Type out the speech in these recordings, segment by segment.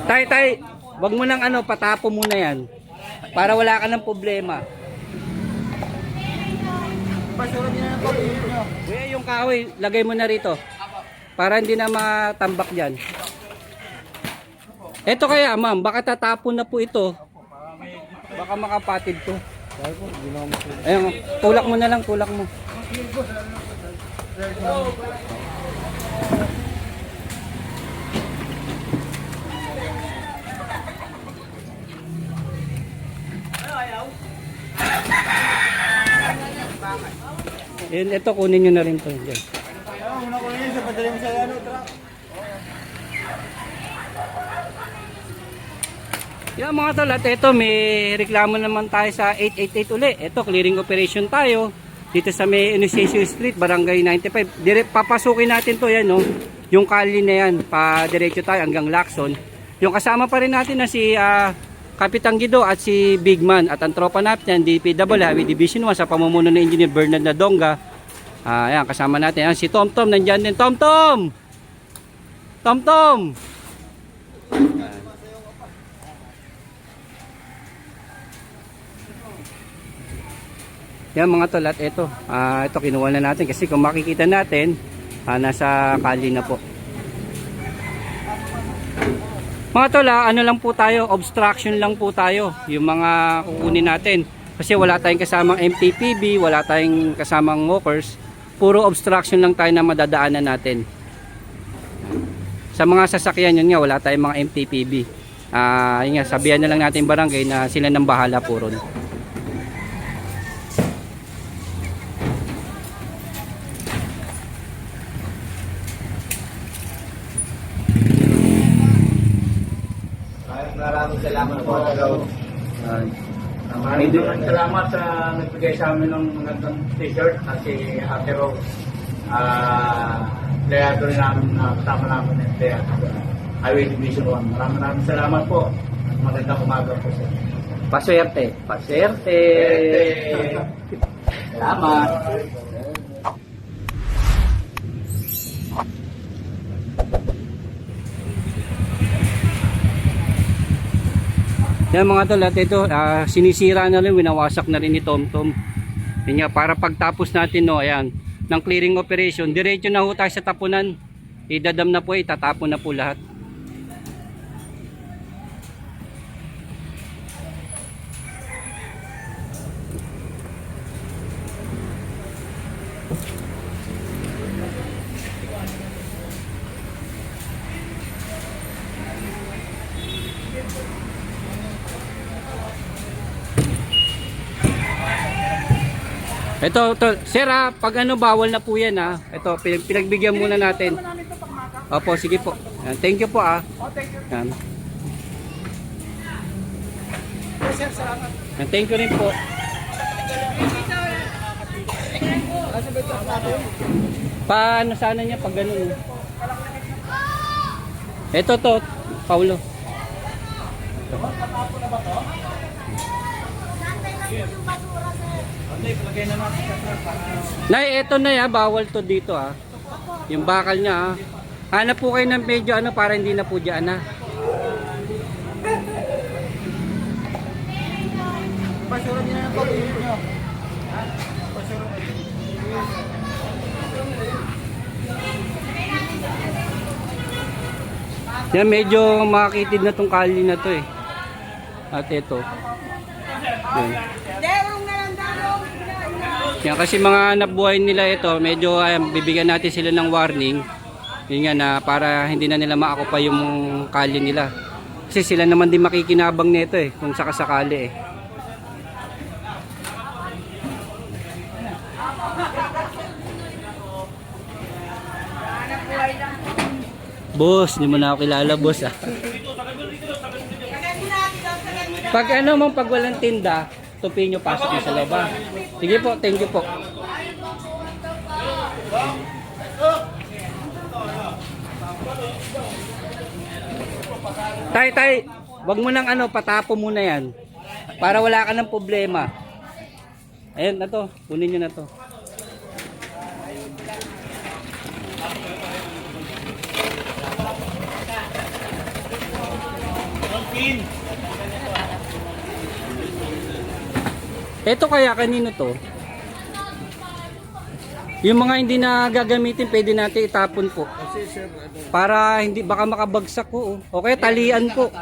Tay, wag mo nang ano, patapo muna yan. Para wala ka ng problema. Basura din na po nyo. Kuya, yung kahoy, lagay mo na rito. Para hindi na matambak dyan. Ito kaya, ma'am, baka tatapon na po ito. Baka makapatid to. Ayun, tulak mo na lang, tulak mo. Yun, ito kunin nyo na rin to. Dyan. Una ko yun sa padali mo sa truck. Yan mga tol, at ito may reklamo naman tayo sa 888 uli. Ito, clearing operation tayo. Dito sa may Inocencio Street, Barangay 95. Papasukin natin to yan, no? Yung kali na yan, pa diretso tayo hanggang Lacson. Yung kasama pa rin natin na si Kapitan Guido at si Big Man. At ang tropa natin, DPW Highway Division 1 sa pamumuno ng Engineer Bernard Nadonga. Ayan, kasama natin. Ayan, si Tom Tom, nandyan din. Tom Tom! Tom Tom! Yan mga tol, at ito kinuha na natin kasi kung makikita natin nasa kali na po mga tol. Ano lang po tayo, obstruction lang po tayo yung mga kukunin natin kasi wala tayong kasamang MTPB, wala tayong kasamang walkers, puro obstruction lang tayo na madadaanan natin. Sa mga sasakyan yun nga, wala tayong mga MTPB. Yun nga, sabihan na lang natin barangay na sila nang bahala po ron. Maraming salamat po. Maraming salamat sa nagbigay sa amin ng magandang t-shirt at si Ate Rose. Playado rin namin na kasama namin ng Highway Division 1. Maraming salamat po. At magandang umaga po sa inyo. Paswerte. Paswerte. Salamat. Yan mga tol, at ito sinisira na rin, winawasak na rin ni Tom Tom. Yan nga, para pagtapos natin, no, ayan, ng clearing operation, diretso na ho tayo sa tapunan. Idadam na po, itatapon na po lahat. Ito, sir, pag ano, bawal na po yan, ha. Ito, pinagbigyan muna natin. Opo, sige po. Yan, thank you po, ha. Yan. Yan, thank you rin po. Paano sana niya pag ganun? Ito to, Paulo. Nay, eto na ya, bawal to dito yung bakal niya hanap po kayo ng medyo ano para hindi na po dyan Basura din na po nyo. yan, medyo makakitid na tong kali na to at ito yan. Yan, kasi mga nabuhay nila ito, medyo bibigyan natin sila ng warning. Yun nga, na para hindi na nila maakupa yung kalye nila. Kasi sila naman din makikinabang nito kung sakasakali Boss, hindi mo na ako kilala, boss Pag ano mong pag walang tinda, tupi nyo, pasok nyo sa loob. Sige po, thank you po. Tay, wag mo nang ano, patapo muna yan. Para wala ka ng problema. Ayun na to, kunin nyo na to. Ito kaya kanino to? Yung mga hindi na gagamitin, pwede natin itapon po. Para hindi baka makabagsak po. O kaya talian po.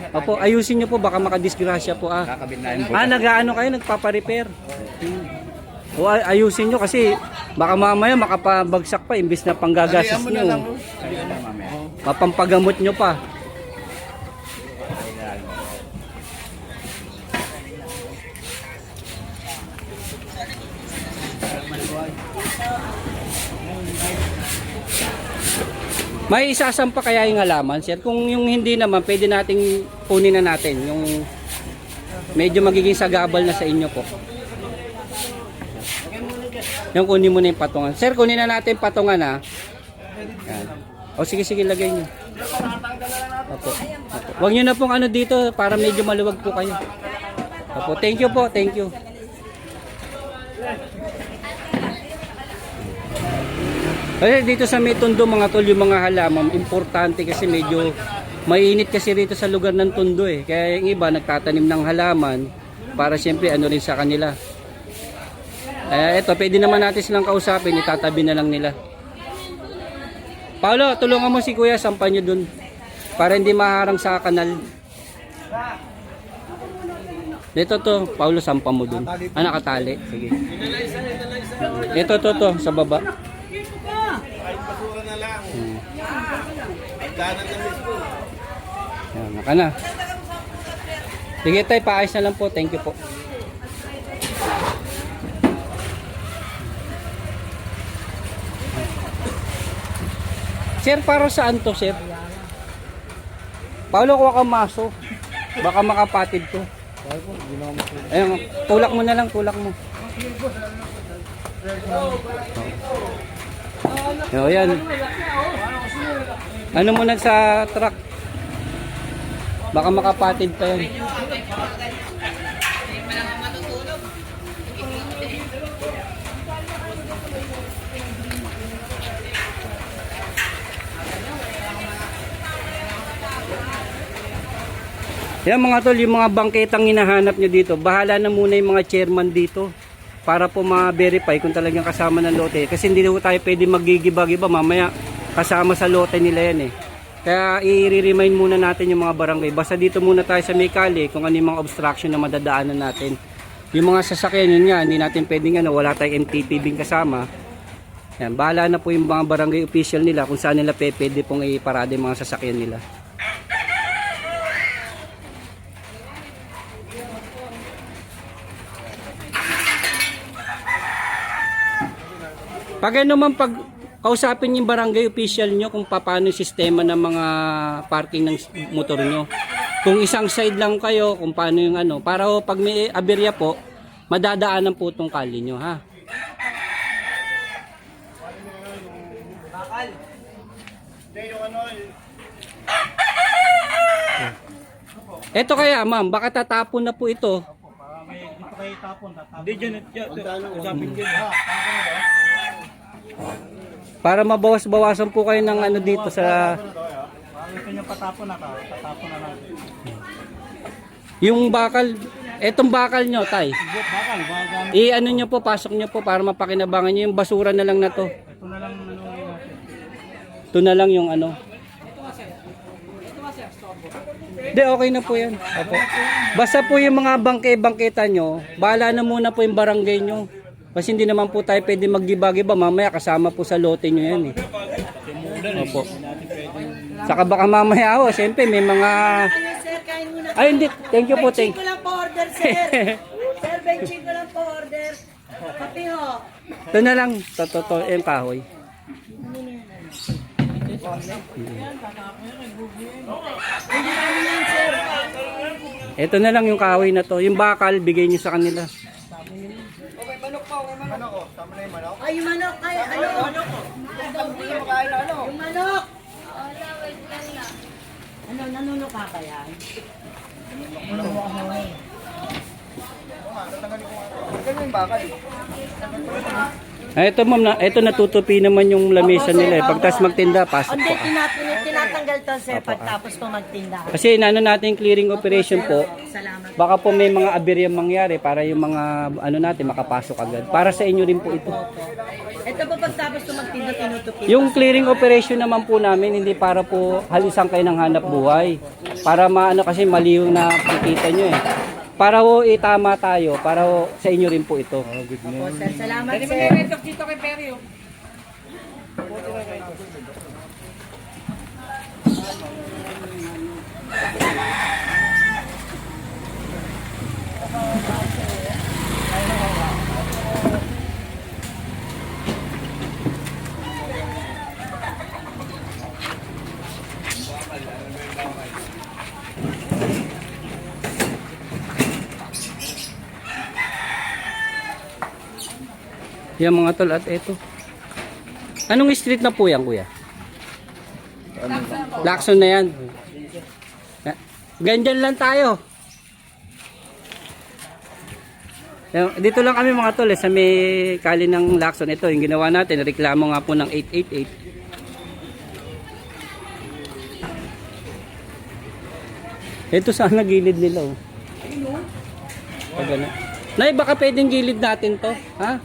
Opo, ayusin niyo po baka makadisgrasya po ah. Nag-aano kayo, nagpapa-repair. O ayusin niyo kasi baka mamaya makapabagsak pa imbis na panggagastos niyo. Mapampagamot niyo pa. May isasampa kaya yung halaman, sir? Kung yung hindi naman, pwede nating kunin na natin. Yung medyo magiging sagabal na sa inyo po. Yung kunin mo na yung patungan. Sir, kunin na natin patungan ha. Yan. O sige, lagay nyo. Opo. Huwag nyo na pong ano dito para medyo maluwag po kayo. Opo, thank you po, thank you. Kasi dito sa may Tondo mga tol, yung mga halaman, importante kasi medyo mainit kasi rito sa lugar ng Tondo eh. Kaya yung iba nagtatanim ng halaman para siyempre ano rin sa kanila. Ito, pwede naman natin silang kausapin, itatabi na lang nila. Paolo, tulungan mo si Kuya, sampan nyo dun para hindi maharang sa kanal. Dito to, Paolo, sampan mo dun. Nakatali. Sige. Ito, to, sa baba. Yan, naka na. Sige tayo, paayos na lang po. Thank you po. Sir, para saan to, sir? Paulo, kuha ka maso. Baka makapatid to. Ayun, tulak mo na lang, tulak mo. O, yan. Ano mo sa truck? Baka makapatid pa yan. Yan mga tol, yung mga bangketang hinahanap nyo dito, bahala na muna yung mga chairman dito para po ma-verify kung talagang kasama ng lote. Kasi hindi po tayo pwede magigiba-giba, mamaya kasama sa lote nila yan eh. Kaya i-remind muna natin yung mga barangay. Basta dito muna tayo sa Mekali kung ano yung mga obstruction na madadaanan natin. Yung mga sasakyan yun nga, hindi natin pwedeng wala tayong MTTV kasama. Yan, bahala na po yung mga barangay official nila kung saan nila pwede pong iparada yung mga sasakyan nila. Pag ano man, pag kausapin yung barangay official nyo kung paano yung sistema ng mga parking ng motor nyo. Kung isang side lang kayo, kung paano yung ano. Para pag may aberya po, madadaanan po itong kali nyo, ha? Ito kaya, ma'am, baka tatapon na po ito. Dito kayo tapon. Hindi dyan. Usapin dyan. Para mabawas-bawasan po kayo ng ano dito sa... Gusto nyo patapon na tatapon na natin. Yung bakal, etong bakal nyo, tay. Bakal. I-ano nyo po, pasok nyo po para mapakinabangan nyo yung basura na lang na to. Ito na lang natin. Ito na lang yung ano. Hindi, okay na po yan. Opo. Basta po yung mga bangke-bangketa nyo, bahala na muna po yung barangay nyo. Kasi hindi naman po tayo pwede maggiba-giba. Mamaya kasama po sa lote nyo yan eh. Opo. Saka baka mamaya siyempre may mga... Ay hindi, thank you po. Benching ko lang po order, sir. Sir, benching ko lang po order. Kapi ho. Ito na lang, to yung kahoy. Ito na lang yung kahoy na to. Yung bakal, bigay nyo sa kanila. Ay, yung manok. Ay, ano? Yung manok. Ano, nanunok ka kaya? Ito ma'am, ito natutupi naman yung lamesa nila eh. Pagtas magtinda, pasok Hindi, po. tinatanggal to sir pagtapos po magtinda. Kasi inano natin clearing operation po, Salamat. baka po may mga aberya mangyari para yung mga ano natin makapasok agad. Para sa inyo rin po ito. Ito po pagtapos po magtinda, tinutupi. Yung clearing operation naman po namin, hindi para po halisan kayo ng hanap buhay. Para maano kasi mali yung nakikita nyo eh. Para ho itama tayo, para ho sa inyo rin po ito. Opo sir, salamat sir. Yan mga tol at ito. Anong street na po yan kuya? Lacson na yan. Ganyan lang tayo. Dito lang kami mga tol sa may kali ng Lacson. Ito yung ginawa natin. Reklamo nga po ng 888. Ito sana gilid nila oh. Pag ano. Nay, baka pwedeng gilid natin to. Ha?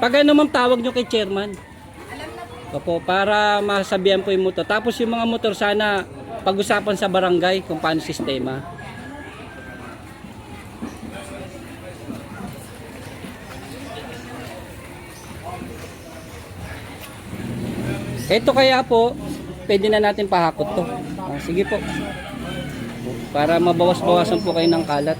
Pag ano ma'am tawag nyo kay chairman. Opo, para masabihan po yung motor. Tapos yung mga motor sana pag-usapan sa barangay kung paano sistema. Ito kaya po, pwede na natin pahakot to. Sige po. Para mabawas-bawasan po kayo ng kalat.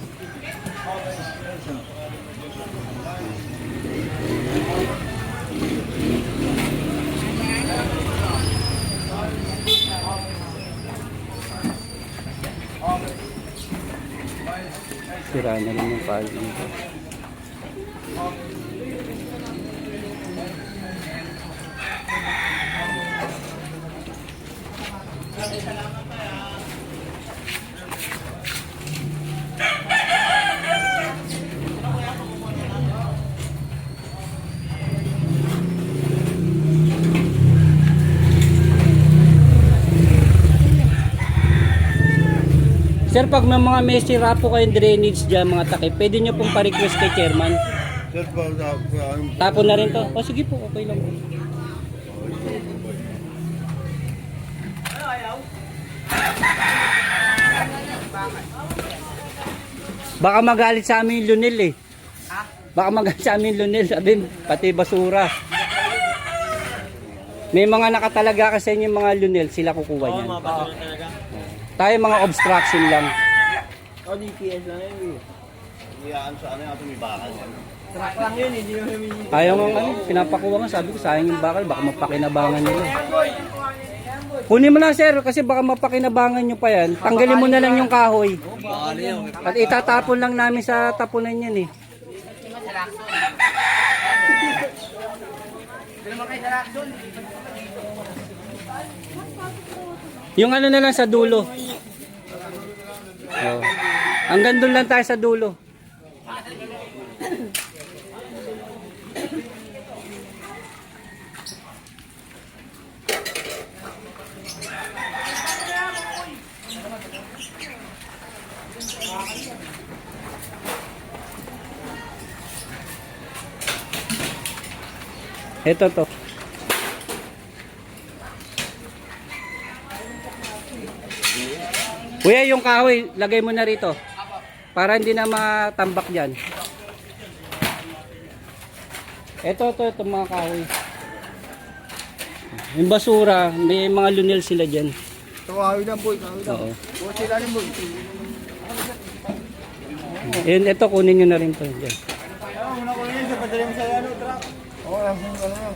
Sira na rin yung palo nito. Sir, pag may mga messy po kayong drainage dyan, mga takip, pwede nyo pong pa-request kay chairman. Sir, Tapon na rin to. O sige po, okay lang po. Baka magalit sa amin yung Lunel eh. Baka magalit sa amin yung Lunel, sabi, pati basura. May mga nakatalaga kasi yung mga Lunel, sila kukuha niyan. Tayo mga obstruction lang. DPS lang yun. Iyaan sa ano yung may bakal yan. Truck lang yun, hindi yung humingi. Ayaw nga ano, pinapakuha nga, sabi ko sayang yung bakal, baka mapakinabangan nila. Kunin mo na sir, kasi baka mapakinabangan nyo pa yan. Tanggalin mo na lang yung kahoy. At itatapon lang namin sa tapunan yan eh. Yung ano na lang sa dulo. Oh. Hanggang doon lang tayo sa dulo. Ito to. Kuya, yung kahoy, lagay mo na rito. Para hindi na matambak dyan. Ito mga kahoy. Yung basura, may mga lunel sila dyan. Kawawi lang boy, kawawi lang. Oo. Bukas sila rin boy. Ito, kunin nyo na rin to. Dyan. Una ko yun, sa padali mo sa truck. Oo, lang sa lang.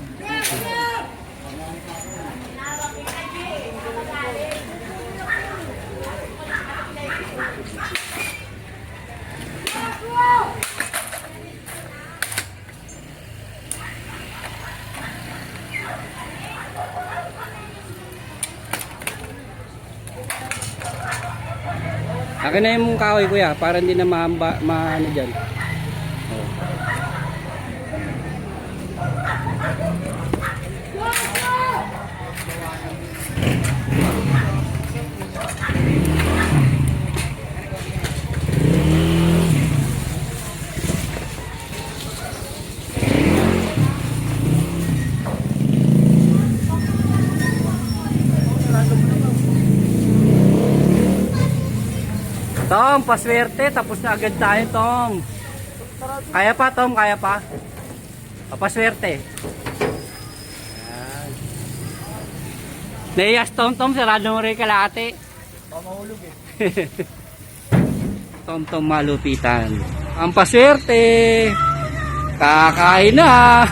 Akin na yung kahoy kuya, para hindi na mahamba, ano dyan. Tom, paswerte. Tapos na agad tayo, Tom. Kaya pa, Tom, kaya pa. Paswerte. Ayan. Naiyas, Tom, sarado mo rin kalate. Pamahulog eh. Tom, malupitan. Ang paswerte. Kakain na.